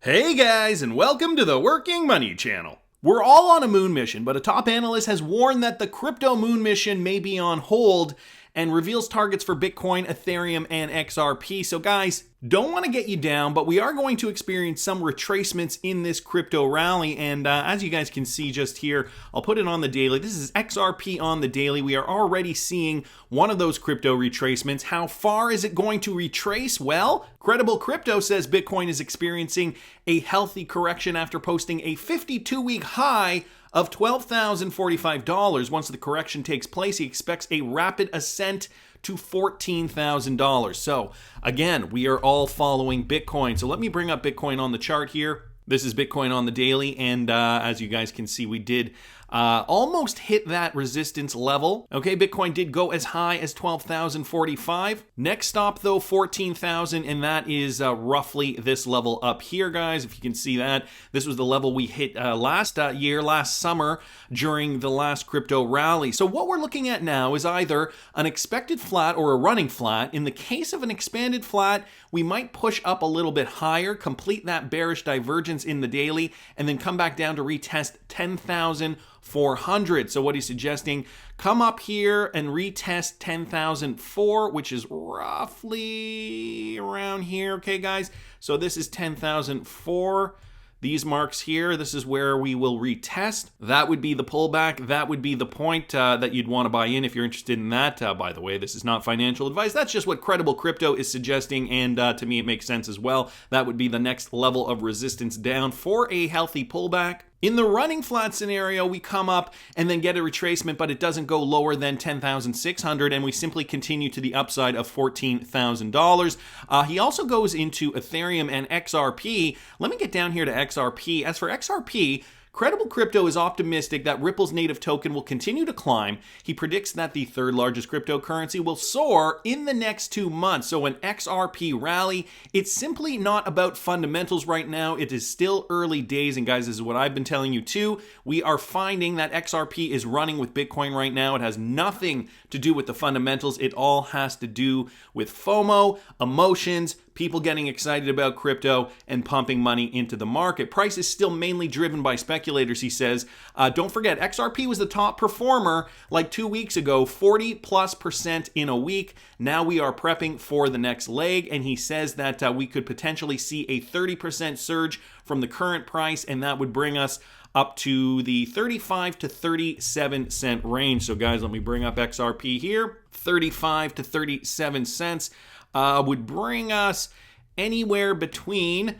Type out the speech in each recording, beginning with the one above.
Hey guys, and welcome to the Working Money Channel. We're all on a moon mission, but a top analyst has warned that the crypto moon mission may be on hold and reveals targets for Bitcoin, Ethereum, and XRP. So guys, don't want to get you down, but we are going to experience some retracements in this crypto rally. And as you guys can see just here, I'll put it on the daily. This is XRP on the daily. We are already seeing one of those crypto retracements. How far is it going to retrace? Well, Credible Crypto says Bitcoin is experiencing a healthy correction after posting a 52-week high of $12,045. Once the correction takes place, he expects a rapid ascent to $14,000. So again, we are all following Bitcoin. So let me bring up Bitcoin on the chart here. This is Bitcoin on the daily, and as you guys can see, we did almost hit that resistance level. Okay, Bitcoin did go as high as 12,045. Next stop though, 14,000, and that is roughly this level up here, guys. If you can see that, this was the level we hit last summer during the last crypto rally. So what we're looking at now is either an expected flat or a running flat. In the case of an expanded flat, we might push up a little bit higher, complete that bearish divergence in the daily, and then come back down to retest 10,400. So what he's suggesting, come up here and retest 10,004, which is roughly around here. Okay, guys. So this is 10,004. These marks here, this is where we will retest. That would be the pullback. That would be the point that you'd want to buy in if you're interested in that. By the way, this is not financial advice. That's just what Credible Crypto is suggesting, and to me it makes sense as well. That would be the next level of resistance down for a healthy pullback. In the running flat scenario, we come up and then get a retracement, but it doesn't go lower than 10,600, and we simply continue to the upside of $14,000. He also goes into Ethereum and XRP. Let me get down here to XRP. As for XRP, Credible Crypto is optimistic that Ripple's native token will continue to climb. He predicts that the third largest cryptocurrency will soar in the next 2 months. So an XRP rally, it's simply not about fundamentals right now. It is still early days. And guys, this is what I've been telling you too. We are finding that XRP is running with Bitcoin right now. It has nothing to do with the fundamentals. It all has to do with FOMO, emotions, people getting excited about crypto and pumping money into the market. Price is still mainly driven by speculators, he says. Don't forget, XRP was the top performer like 2 weeks ago, 40+% in a week. Now we are prepping for the next leg, and he says that we could potentially see a 30% surge from the current price, and that would bring us up to the 35 to 37 cent range. So guys, let me bring up XRP here. 35 to 37 cents. Would bring us anywhere between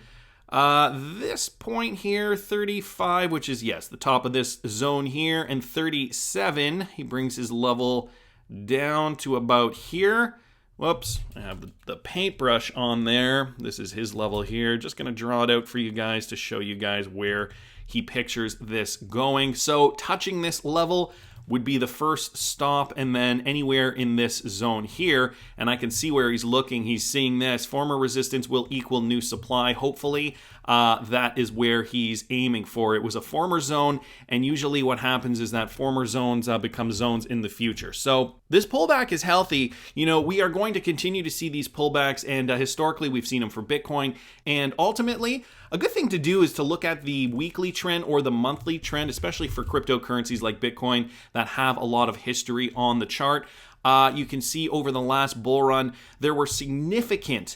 this point here, 35, which is, yes, the top of this zone here, and 37. He brings his level down to about here. Whoops, I have the paintbrush on there. This is his level here. Just going to draw it out for you guys to show you guys where he pictures this going. So touching this level would be the first stop, and then anywhere in this zone here, and I can see where he's looking. He's seeing this. Former resistance will equal new supply. Hopefully, that is where he's aiming for. It was a former zone, and usually what happens is that former zones become zones in the future. So this pullback is healthy. You know, we are going to continue to see these pullbacks, and historically we've seen them for Bitcoin, and ultimately, a good thing to do is to look at the weekly trend or the monthly trend, especially for cryptocurrencies like Bitcoin that have a lot of history on the chart. You can see over the last bull run, there were significant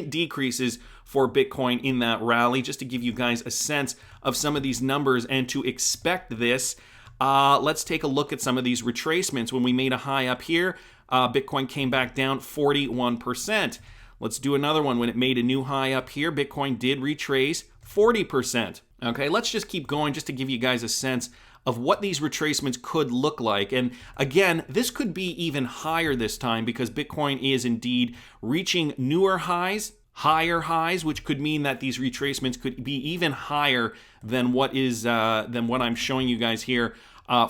decreases for Bitcoin in that rally. Just to give you guys a sense of some of these numbers and to expect this, let's take a look at some of these retracements. When we made a high up here, Bitcoin came back down 41%. Let's do another one. When it made a new high up here, Bitcoin did retrace 40%. Okay, let's just keep going just to give you guys a sense of what these retracements could look like. And again, this could be even higher this time because Bitcoin is indeed reaching newer highs, higher highs, which could mean that these retracements could be even higher than what I'm showing you guys here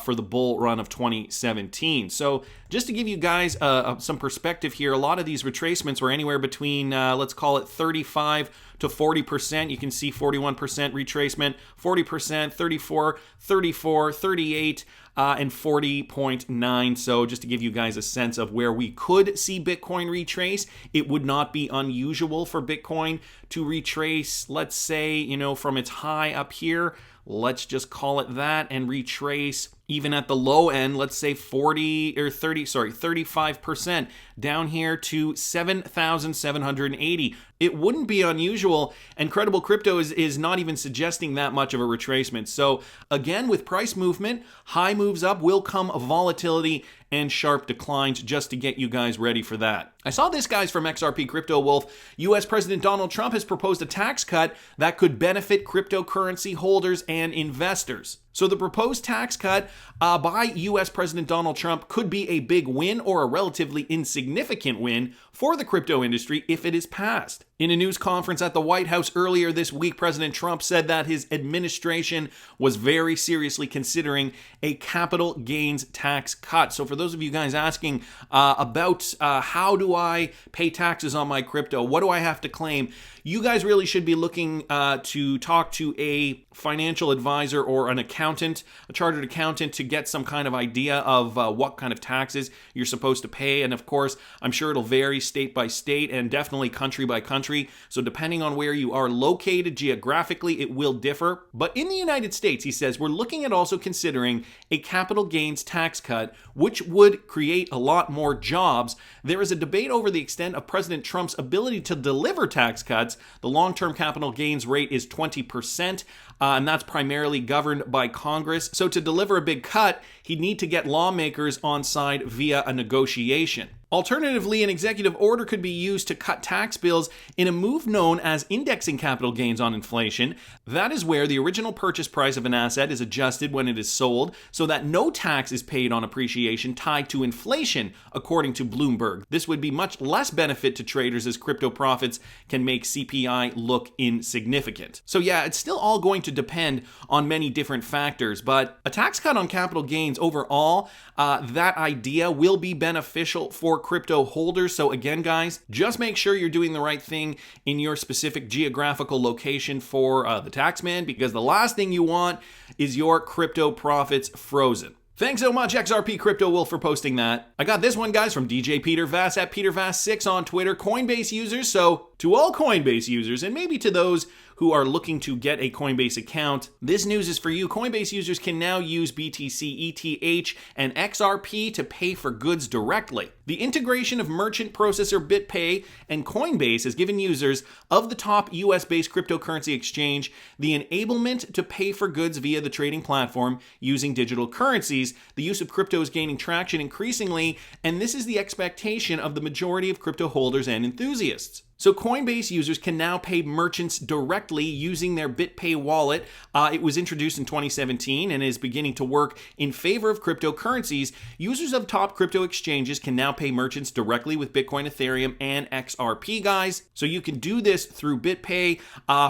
for the bull run of 2017. So just to give you guys some perspective here, a lot of these retracements were anywhere between, let's call it 35 to 40%. You can see 41% retracement, 40%, 34, 34, 38, and 40.9. So just to give you guys a sense of where we could see Bitcoin retrace, it would not be unusual for Bitcoin to retrace, let's say, from its high up here, let's just call it that, and retrace even at the low end, let's say 35% down here to 7,780. It wouldn't be unusual, and Credible Crypto is not even suggesting that much of a retracement. So again, with price movement, high moves up will come volatility and sharp declines, just to get you guys ready for that. I saw this, guys, from XRP Crypto Wolf. US President Donald Trump has proposed a tax cut that could benefit cryptocurrency holders and investors. So the proposed tax cut by US President Donald Trump could be a big win or a relatively insignificant win for the crypto industry if it is passed. In a news conference at the White House earlier this week, President Trump said that his administration was very seriously considering a capital gains tax cut. So for those of you guys asking about how do I pay taxes on my crypto, what do I have to claim, you guys really should be looking to talk to a financial advisor or an accountant, a chartered accountant, to get some kind of idea of what kind of taxes you're supposed to pay. And of course, I'm sure it'll vary state by state and definitely country by country. So depending on where you are located geographically, it will differ. But in the United States, he says, we're looking at also considering a capital gains tax cut, which would create a lot more jobs. There is a debate over the extent of President Trump's ability to deliver tax cuts. The long-term capital gains rate is 20%, and that's primarily governed by Congress. So to deliver a big cut, he'd need to get lawmakers on side via a negotiation. Alternatively, an executive order could be used to cut tax bills in a move known as indexing capital gains on inflation. That is where the original purchase price of an asset is adjusted when it is sold so that no tax is paid on appreciation tied to inflation, according to Bloomberg. This would be much less benefit to traders as crypto profits can make CPI look insignificant. So yeah, it's still all going to depend on many different factors, but a tax cut on capital gains overall, that idea will be beneficial for crypto holders. So again, guys, just make sure you're doing the right thing in your specific geographical location for the taxman, because the last thing you want is your crypto profits frozen. Thanks so much, XRP Crypto Wolf, for posting that. I got this one, guys, from DJ Peter Vass at PeterVass6 on Twitter. Coinbase users, so to all Coinbase users, and maybe to those who are looking to get a Coinbase account, this news is for you. Coinbase users can now use BTC, ETH, and XRP to pay for goods directly. The integration of merchant processor BitPay and Coinbase has given users of the top US-based cryptocurrency exchange the enablement to pay for goods via the trading platform using digital currencies. The use of crypto is gaining traction increasingly, and this is the expectation of the majority of crypto holders and enthusiasts. So Coinbase users can now pay merchants directly using their BitPay wallet. It was introduced in 2017 and is beginning to work in favor of cryptocurrencies. Users of top crypto exchanges can now pay merchants directly with Bitcoin, Ethereum, and XRP, guys. So you can do this through BitPay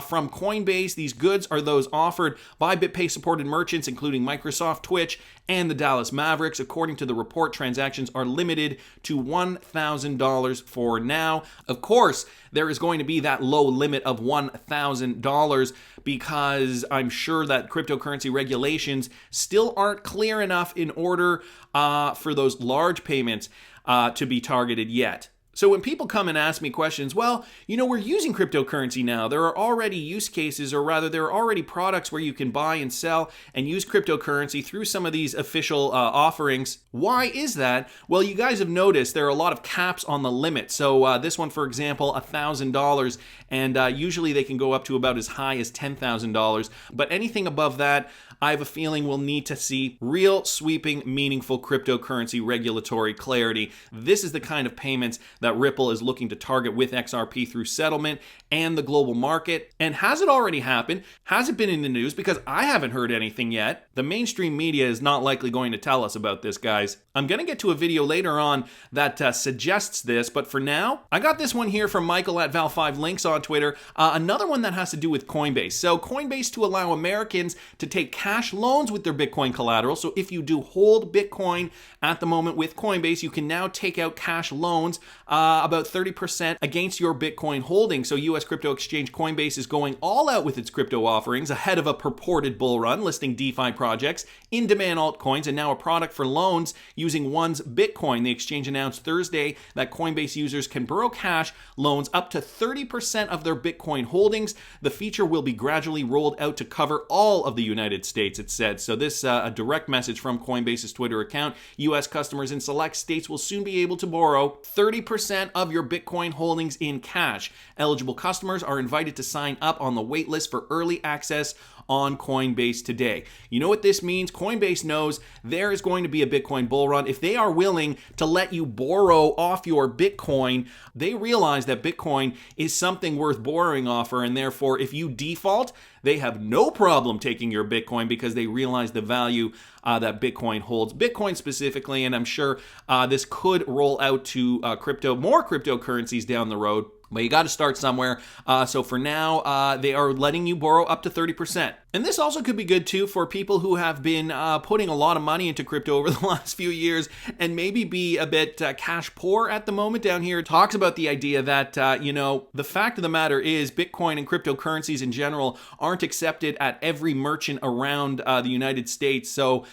from Coinbase. These goods are those offered by BitPay-supported merchants, including Microsoft, Twitch, and the Dallas Mavericks. According to the report, transactions are limited to $1,000 for now. Of course, there is going to be that low limit of $1,000 because I'm sure that cryptocurrency regulations still aren't clear enough in order for those large payments to be targeted yet. So when people come and ask me questions, well, we're using cryptocurrency now. There are already use cases, or rather there are already products where you can buy and sell and use cryptocurrency through some of these official offerings. Why is that? Well, you guys have noticed there are a lot of caps on the limit. So this one, for example, $1,000, and usually they can go up to about as high as $10,000. But anything above that, I have a feeling we'll need to see real sweeping, meaningful cryptocurrency regulatory clarity. This is the kind of payments that Ripple is looking to target with XRP through settlement and the global market. And has it already happened? Has it been in the news? Because I haven't heard anything yet. The mainstream media is not likely going to tell us about this, guys. I'm going to get to a video later on that suggests this, but for now, I got this one here from Michael at Val5Links on Twitter. Another one that has to do with Coinbase. So Coinbase to allow Americans to take cash loans with their Bitcoin collateral. So if you do hold Bitcoin at the moment with Coinbase, you can now take out cash loans about 30% against your Bitcoin holdings. So US crypto exchange Coinbase is going all out with its crypto offerings ahead of a purported bull run, listing DeFi projects, in-demand altcoins, and now a product for loans using one's Bitcoin. The exchange announced Thursday that Coinbase users can borrow cash loans up to 30% of their Bitcoin holdings. The feature will be gradually rolled out to cover all of the United States, it said. So this a direct message from Coinbase's Twitter account. US customers in select states will soon be able to borrow 30% of your Bitcoin holdings in cash. Eligible customers are invited to sign up on the wait list for early access on Coinbase today. You know what this means? Coinbase knows there is going to be a Bitcoin bull run. If they are willing to let you borrow off your Bitcoin, they realize that Bitcoin is something worth borrowing off, and therefore if you default, they have no problem taking your Bitcoin because they realize the value that Bitcoin holds. Bitcoin specifically, and I'm sure this could roll out to more cryptocurrencies down the road. But you got to start somewhere. So for now, they are letting you borrow up to 30%. And this also could be good too for people who have been putting a lot of money into crypto over the last few years and maybe be a bit cash poor at the moment. Down here, it talks about the idea that, the fact of the matter is Bitcoin and cryptocurrencies in general aren't accepted at every merchant around the United States. So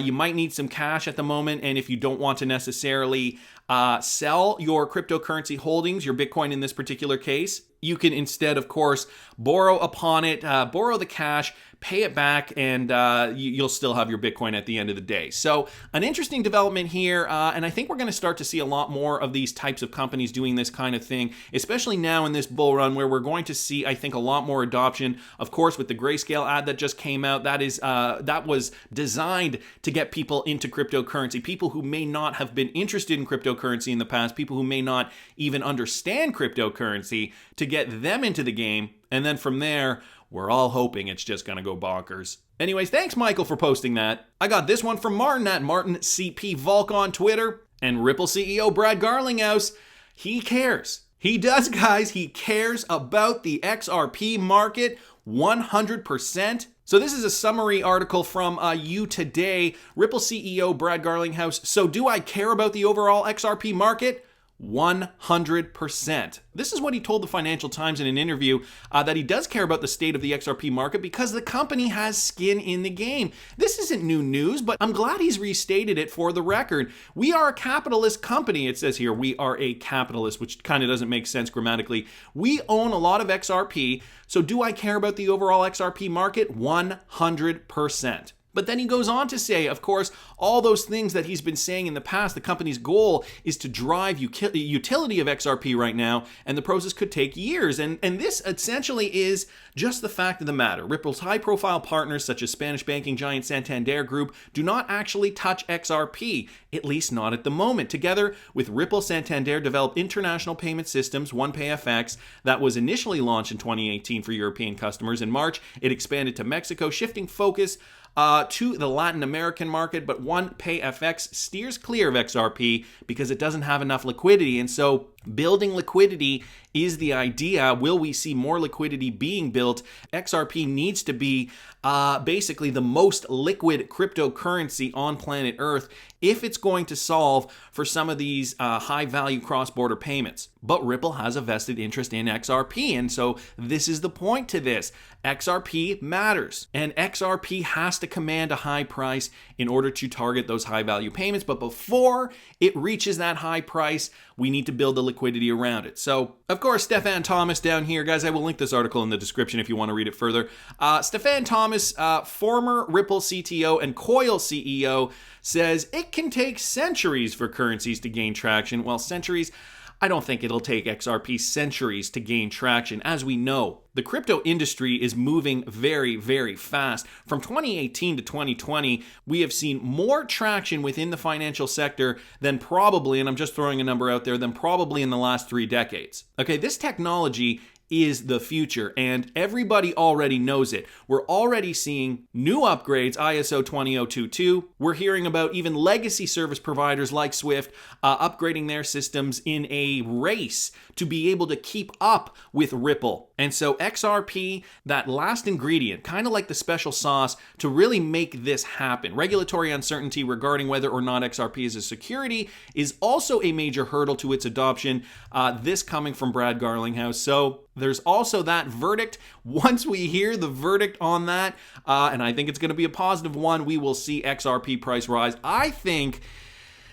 you might need some cash at the moment. And if you don't want to necessarily sell your cryptocurrency holdings, your Bitcoin in this particular case, you can instead, of course, borrow upon it, borrow the cash, pay it back, and you'll still have your Bitcoin at the end of the day. So an interesting development here, and I think we're going to start to see a lot more of these types of companies doing this kind of thing, especially now in this bull run where we're going to see, I think, a lot more adoption. Of course, with the Grayscale ad that just came out, that was designed to get people into cryptocurrency, people who may not have been interested in cryptocurrency in the past, people who may not even understand cryptocurrency, to get them into the game. And then from there, we're all hoping it's just going to go bonkers. Anyways, thanks, Michael, for posting that. I got this one from Martin at MartinCPVolk on Twitter. And Ripple CEO Brad Garlinghouse, he cares. He does, guys. He cares about the XRP market 100%. So this is a summary article from You Today. Ripple CEO Brad Garlinghouse. So do I care about the overall XRP market? 100%. This is what he told the Financial Times in an interview, that he does care about the state of the XRP market because the company has skin in the game. This isn't new news, but I'm glad he's restated it for the record. We are a capitalist company. It says here, we are a capitalist, which kind of doesn't make sense grammatically. We own a lot of XRP. So do I care about the overall XRP market? 100%. But then he goes on to say, of course, all those things that he's been saying in the past, the company's goal is to drive utility of XRP right now, and the process could take years. And this essentially is just the fact of the matter. Ripple's high-profile partners, such as Spanish banking giant Santander Group, do not actually touch XRP, at least not at the moment. Together with Ripple, Santander developed international payment systems, OnePayFX, that was initially launched in 2018 for European customers. In March, it expanded to Mexico, shifting focus to the Latin American market, but OnePayFX steers clear of XRP because it doesn't have enough liquidity. And so building liquidity is the idea. Will we see more liquidity being built? XRP needs to be basically the most liquid cryptocurrency on planet Earth if it's going to solve for some of these high-value cross-border payments. But Ripple has a vested interest in XRP, and so this is the point to this. XRP matters, and XRP has to command a high price in order to target those high-value payments. But before it reaches that high price, we need to build the liquidity around it. So, of course, Stefan Thomas down here, guys, I will link this article in the description if you want to read it further. Stefan Thomas, former Ripple CTO and Coil CEO, says it can take centuries for currencies to gain traction. Well, centuries, I don't think it'll take XRP centuries to gain traction. As we know, the crypto industry is moving very, very fast. From 2018 to 2020, we have seen more traction within the financial sector than probably, and I'm just throwing a number out there, than probably in the last 3 decades. Okay, this technology is the future, and everybody already knows it. We're already seeing new upgrades, ISO 20022. We're hearing about even legacy service providers like Swift upgrading their systems in a race to be able to keep up with Ripple. And so XRP, that last ingredient, kind of like the special sauce to really make this happen. Regulatory uncertainty regarding whether or not XRP is a security is also a major hurdle to its adoption, this coming from Brad Garlinghouse. So there's also that verdict. Once we hear the verdict on that, and I think it's going to be a positive one, we will see XRP price rise. I think,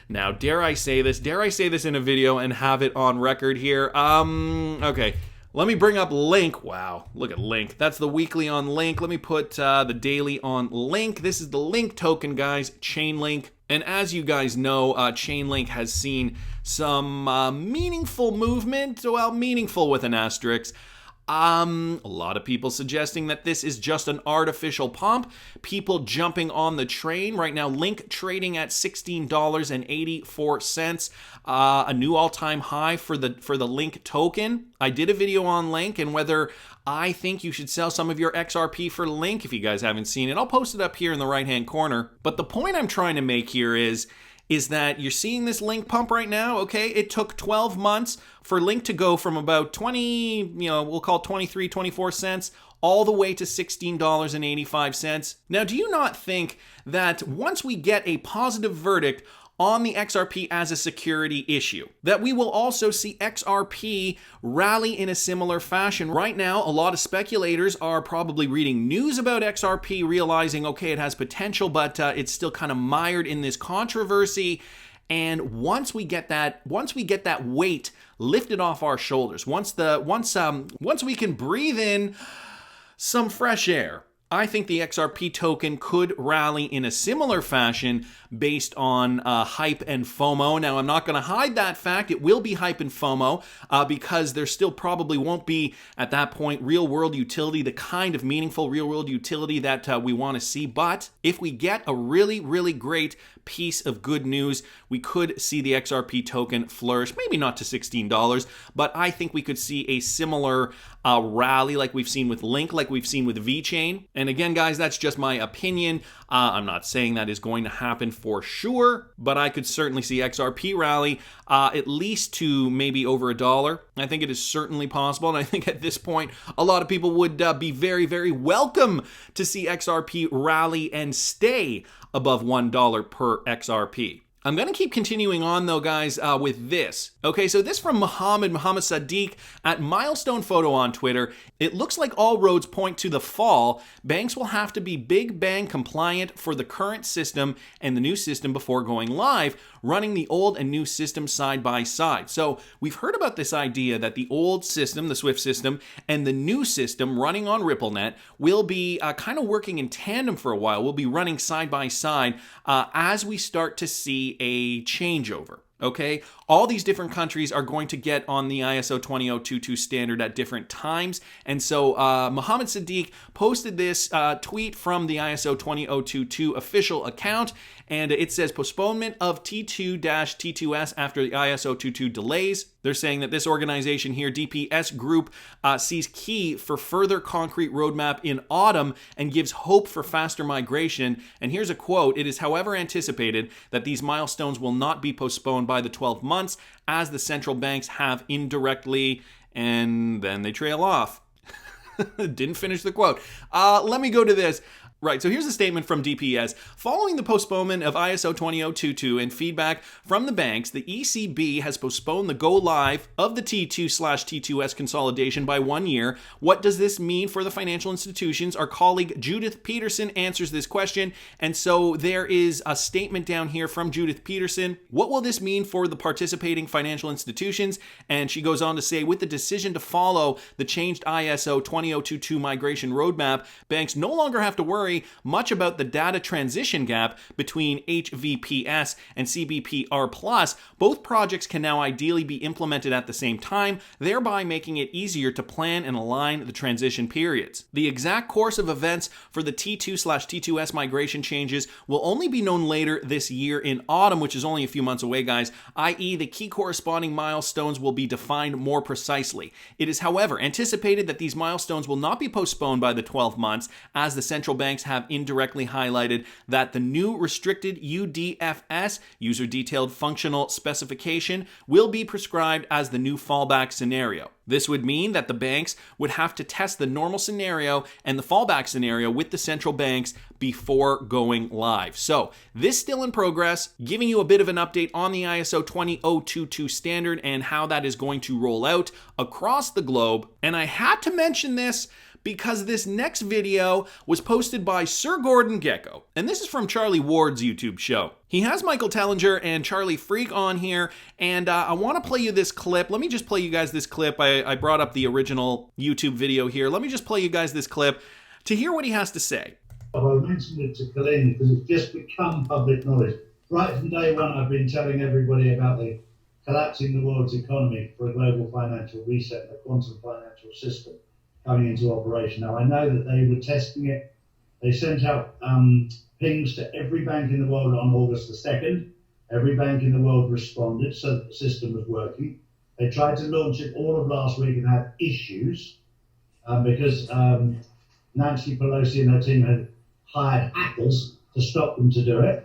now dare I say this in a video and have it on record here? Okay. Let me bring up Link. Wow, look at Link. That's the weekly on Link. Let me put the daily on Link. This is the Link token, guys, Chainlink. And as you guys know, Chainlink has seen some meaningful movement. Well, meaningful with an asterisk. A lot of people suggesting that this is just an artificial pump. People jumping on the train. Right now, Link trading at $16.84. A new all-time high for the Link token. I did a video on Link and whether I think you should sell some of your XRP for Link. If you guys haven't seen it, I'll post it up here in the right-hand corner. But the point I'm trying to make here is that you're seeing this Link pump right now, okay? It took 12 months for Link to go from about 20, we'll call it 23, 24 cents, all the way to $16.85. Now, do you not think that once we get a positive verdict on the XRP as a security issue, that we will also see XRP rally in a similar fashion? Right now, a lot of speculators are probably reading news about XRP, realizing, okay, it has potential, but it's still kind of mired in this controversy. And once we get that weight lifted off our shoulders, once we can breathe in some fresh air, I think the XRP token could rally in a similar fashion based on hype and FOMO. Now, I'm not going to hide that fact. It will be hype and FOMO because there still probably won't be, at that point, real-world utility, the kind of meaningful real-world utility that we want to see. But if we get a really, really great piece of good news, we could see the XRP token flourish. Maybe not to $16, but I think we could see a similar rally like we've seen with Link, like we've seen with VeChain. And again, guys, that's just my opinion. I'm not saying that is going to happen for sure, but I could certainly see XRP rally at least to maybe over $1. I think it is certainly possible, and I think at this point, a lot of people would be very, very welcome to see XRP rally and stay above $1 per XRP. I'm going to keep continuing on, though, guys, with this. Okay, so this from Mohammed Sadiq at Milestone Photo on Twitter. It looks like all roads point to the fall. Banks will have to be Big Bang compliant for the current system and the new system before going live, running the old and new system side by side. So we've heard about this idea that the old system, the Swift system, and the new system running on RippleNet will be kind of working in tandem for a while. We'll be running side by side as we start to see a changeover. Okay, all these different countries are going to get on the ISO 20022 standard at different times. And so Mohammed Sadiq posted this tweet from the ISO 20022 official account. And it says postponement of T2-T2S after the ISO 22 delays. They're saying that this organization here, DPS Group, sees key for further concrete roadmap in autumn and gives hope for faster migration. And here's a quote: "It is, however, anticipated that these milestones will not be postponed by the 12 months as the central banks have indirectly," and then they trail off. Didn't finish the quote. Let me go to this. Right, so here's a statement from DPS. Following the postponement of ISO 20022 and feedback from the banks, the ECB has postponed the go-live of the T2/T2S consolidation by 1 year. What does this mean for the financial institutions? Our colleague Judith Peterson answers this question. And so there is a statement down here from Judith Peterson. What will this mean for the participating financial institutions? And she goes on to say, with the decision to follow the changed ISO 20022 migration roadmap, banks no longer have to worry worry much about the data transition gap between HVPS and CBPR+, both projects can now ideally be implemented at the same time, thereby making it easier to plan and align the transition periods. The exact course of events for the T2/T2S migration changes will only be known later this year in autumn, which is only a few months away, guys, i.e. the key corresponding milestones will be defined more precisely. It is, however, anticipated that these milestones will not be postponed by the 12 months, as the central banks have indirectly highlighted that the new restricted UDFS, user detailed functional specification, will be prescribed as the new fallback scenario. This would mean that the banks would have to test the normal scenario and the fallback scenario with the central banks before going live. So this is still in progress, giving you a bit of an update on the ISO 20022 standard and how that is going to roll out across the globe. And I had to mention this because this next video was posted by Sir Gordon Gekko. And this is from Charlie Ward's YouTube show. He has Michael Tellinger and Charlie Freak on here, and I want to play you this clip. Let me just play you guys this clip. I brought up the original YouTube video here. Let me just play you guys this clip to hear what he has to say. I mentioned it to Colleen because it's just become public knowledge. Right from day one, I've been telling everybody about the collapsing the world's economy for a global financial reset and the quantum financial system coming into operation. Now, I know that they were testing it. They sent out pings to every bank in the world on August the 2nd. Every bank in the world responded, so that the system was working. They tried to launch it all of last week and had issues because Nancy Pelosi and her team had hired hackers to stop them to do it.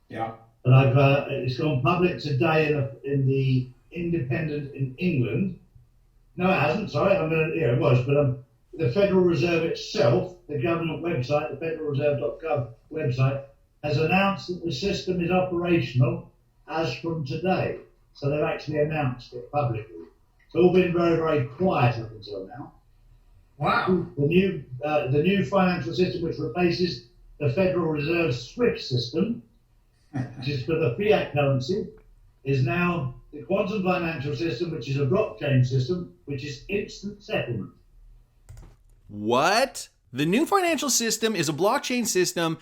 Yeah. But it's gone public today in the Independent in England. No, it hasn't. Sorry, it was, but the Federal Reserve itself, the government website, the federalreserve.gov website, has announced that the system is operational as from today. So they've actually announced it publicly. It's all been very, very quiet up until now. Wow. The new financial system, which replaces the Federal Reserve SWIFT system, which is for the fiat currency, is now the quantum financial system, which is a blockchain system, which is instant settlement. What? The new financial system is a blockchain system,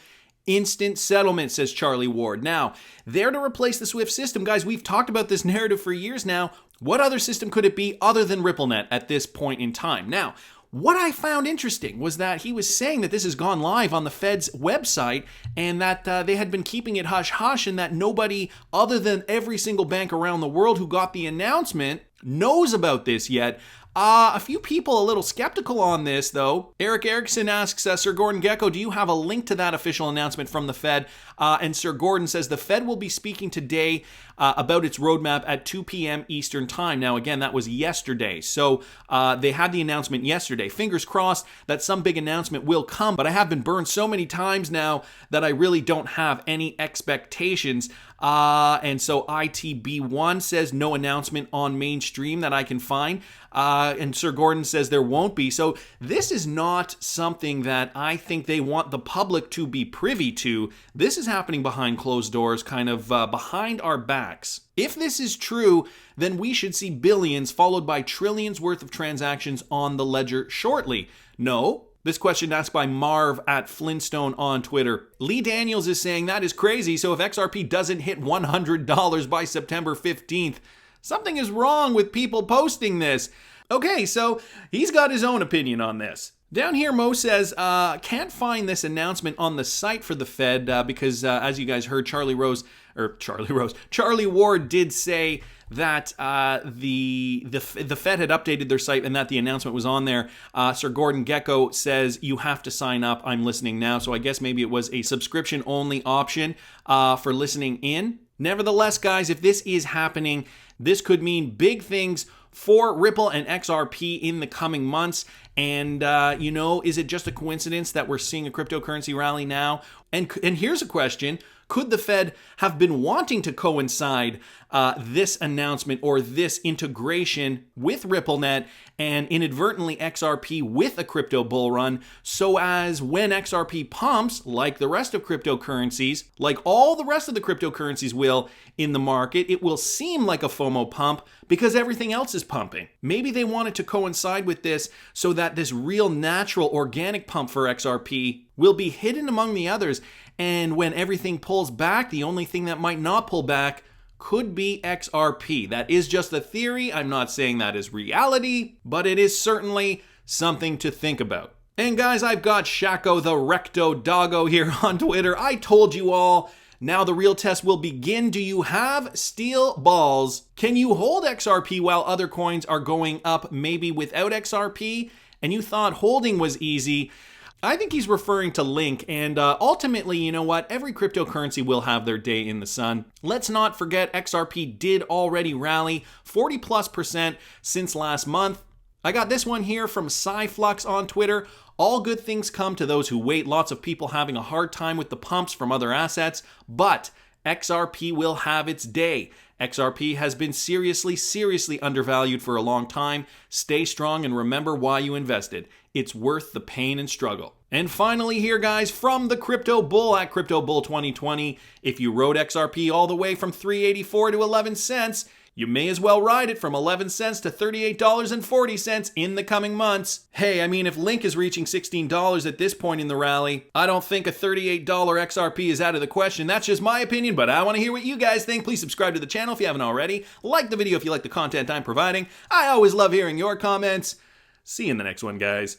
instant settlement, says Charlie Ward. Now, there to replace the SWIFT system, guys, we've talked about this narrative for years now. What other system could it be other than RippleNet at this point in time? Now, what I found interesting was that he was saying that this has gone live on the Fed's website and that they had been keeping it hush-hush and that nobody other than every single bank around the world who got the announcement knows about this yet. A few people a little skeptical on this, though. Eric Erickson asks, Sir Gordon Gekko, do you have a link to that official announcement from the Fed? And Sir Gordon says the Fed will be speaking today about its roadmap at 2 p.m. Eastern Time. Now, again, that was yesterday. So they had the announcement yesterday. Fingers crossed that some big announcement will come, but I have been burned so many times now that I really don't have any expectations. And so ITB1 says no announcement on mainstream that I can find. And Sir Gordon says there won't be. So this is not something that I think they want the public to be privy to. This is happening behind closed doors, kind of behind our backs. If this is true, then we should see billions followed by trillions worth of transactions on the ledger shortly. No. This question asked by Marv at Flintstone on Twitter. Lee Daniels is saying that is crazy, so if XRP doesn't hit $100 by September 15th, something is wrong with people posting this. Okay, so he's got his own opinion on this. Down here, Mo says, can't find this announcement on the site for the Fed because, as you guys heard, Charlie Ward did say that the Fed had updated their site and that the announcement was on there. Sir Gordon Gekko says you have to sign up. I'm listening now, so I guess maybe it was a subscription-only option for listening in. Nevertheless, guys, if this is happening, this could mean big things for Ripple and XRP in the coming months. And, is it just a coincidence that we're seeing a cryptocurrency rally now? And here's a question. Could the Fed have been wanting to coincide this announcement or this integration with RippleNet and inadvertently XRP with a crypto bull run so as when XRP pumps, like the rest of cryptocurrencies, like all the rest of the cryptocurrencies will in the market, it will seem like a FOMO pump because everything else is pumping. Maybe they wanted to coincide with this so that this real natural organic pump for XRP will be hidden among the others. And when everything pulls back, the only thing that might not pull back could be XRP. That is just a theory. I'm not saying that is reality, but it is certainly something to think about. And guys, I've got Shaco the Recto Doggo here on Twitter. I told you all. Now the real test will begin. Do you have steel balls? Can you hold XRP while other coins are going up, maybe without XRP? And you thought holding was easy. I think he's referring to Link, and ultimately, you know what? Every cryptocurrency will have their day in the sun. Let's not forget XRP did already rally 40+% since last month. I got this one here from Cyflux on Twitter. All good things come to those who wait. Lots of people having a hard time with the pumps from other assets, but XRP will have its day. XRP has been seriously undervalued for a long time. Stay strong and remember why you invested. It's worth the pain and struggle. And finally here, guys, from the Crypto Bull at Crypto Bull 2020, if you rode XRP all the way from 384 to 11 cents, you may as well ride it from 11 cents to $38.40 in the coming months. Hey, I mean, if Link is reaching $16 at this point in the rally, I don't think a $38 XRP is out of the question. That's just my opinion, but I want to hear what you guys think. Please subscribe to the channel if you haven't already. Like the video if you like the content I'm providing. I always love hearing your comments. See you in the next one, guys.